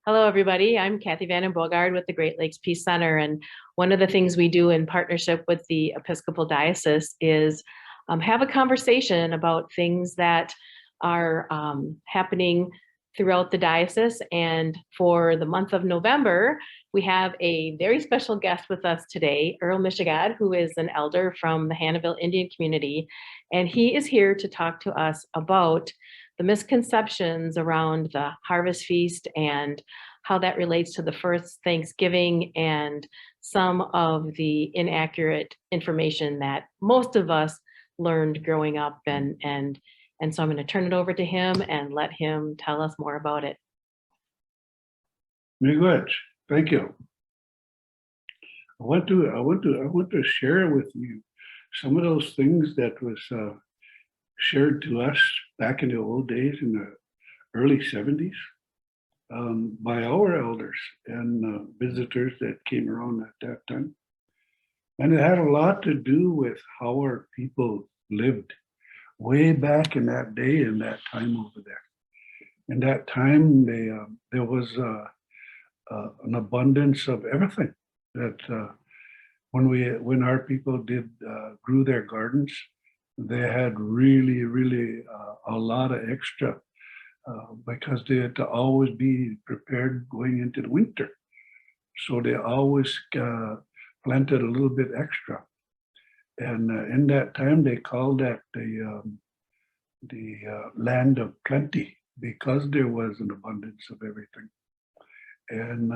Hello, everybody. I'm Kathy Van Bogard with the Great Lakes Peace Center. And one of the things we do in partnership with the Episcopal Diocese is have a conversation about things that are happening throughout the diocese. And for the month of November, we have a very special guest with us today, Earl Meshigaud, who is an elder from the Hannahville Indian community. And he is here to talk to us about the misconceptions around the harvest feast and how that relates to the first Thanksgiving and some of the inaccurate information that most of us learned growing up. And so I'm going to turn it over to him and let him tell us more about it. Meshigaud, thank you. I want to share with you some of those things that was shared to us back in the old days in the early 70s by our elders and visitors that came around at that time. And it had a lot to do with how our people lived way back in that day and that time over there. In that time, there was an abundance of everything that when our people grew their gardens, they had really a lot of extra because they had to always be prepared going into the winter. So they always planted a little bit extra. And in that time, they called that the land of plenty because there was an abundance of everything. And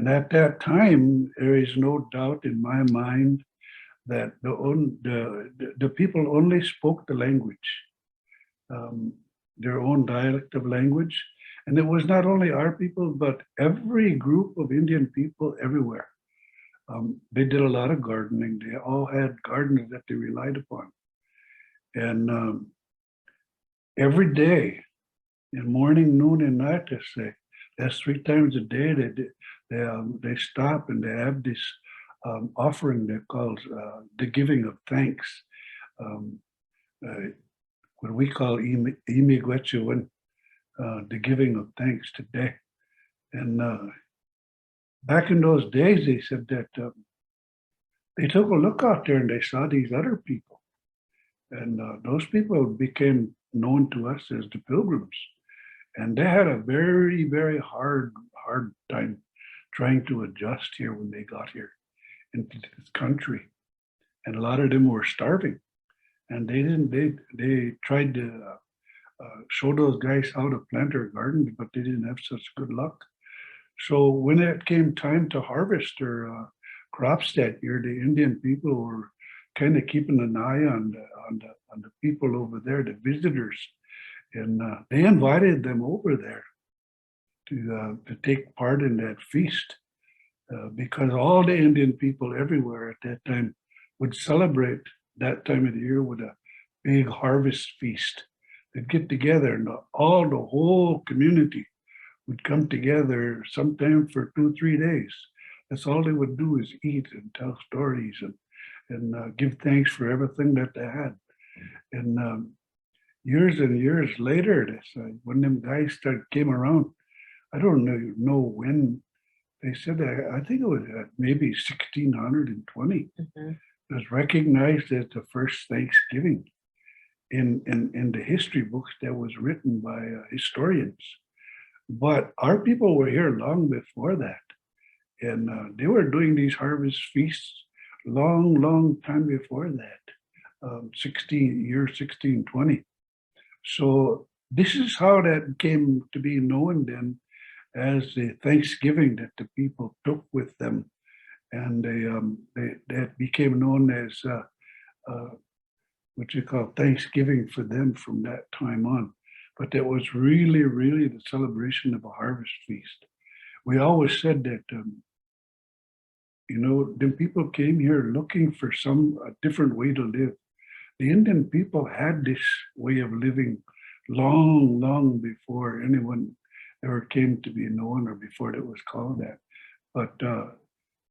at that time, there is no doubt in my mind that the people only spoke the language, their own dialect of language. And it was not only our people, but every group of Indian people everywhere. They did a lot of gardening. They all had gardens that they relied upon. And every day, in morning, noon, and night, they say, that's 3 times a day, they stop and they have this offering they call the giving of thanks, what we call Meshigaud, the giving of thanks today. And back in those days, they said that they took a look out there and they saw these other people. And those people became known to us as the Pilgrims. And they had a very hard time trying to adjust here when they got here into this country. And a lot of them were starving. And they tried to show those guys how to plant their garden, but they didn't have such good luck. So when it came time to harvest their crops that year, the Indian people were kind of keeping an eye on the people over there, the visitors. And they invited them over there to take part in that feast because all the Indian people everywhere at that time would celebrate that time of the year with a big harvest feast. They'd get together and the whole community would come together sometime for 2-3 days. That's all they would do is eat and tell stories and give thanks for everything that they had. And years and years later, when them guys came around, I don't know when, they said, I think it was maybe 1620. Mm-hmm. It was recognized as the first Thanksgiving in the history books that was written by historians. But our people were here long before that. And they were doing these harvest feasts long time before that, 1620. So this is how that came to be known then as the Thanksgiving that the people took with them. And that became known as what you call Thanksgiving for them from that time on. But that was really the celebration of a harvest feast. We always said that, the people came here looking for a different way to live. The Indian people had this way of living long before anyone ever came to be known or before it was called that. But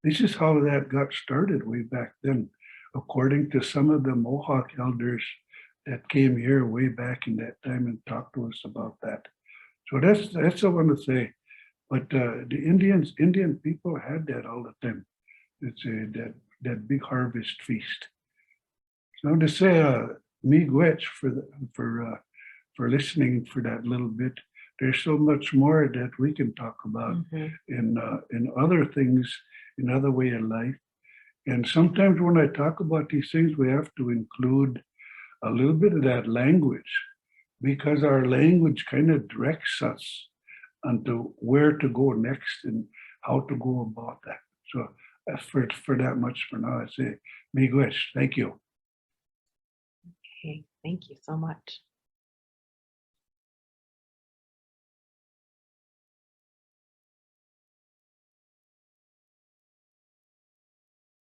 this is how that got started way back then, according to some of the Mohawk elders that came here way back in that time and talked to us about that. So that's what I want to say. But the Indian people had that all the time. It's that big harvest feast. So to say, miigwech for listening for that little bit. There's so much more that we can talk about in other things, in other way of life. And sometimes when I talk about these things, we have to include a little bit of that language, because our language kind of directs us onto where to go next and how to go about that. So for that much for now, I say, miigwech, thank you. Okay, thank you so much.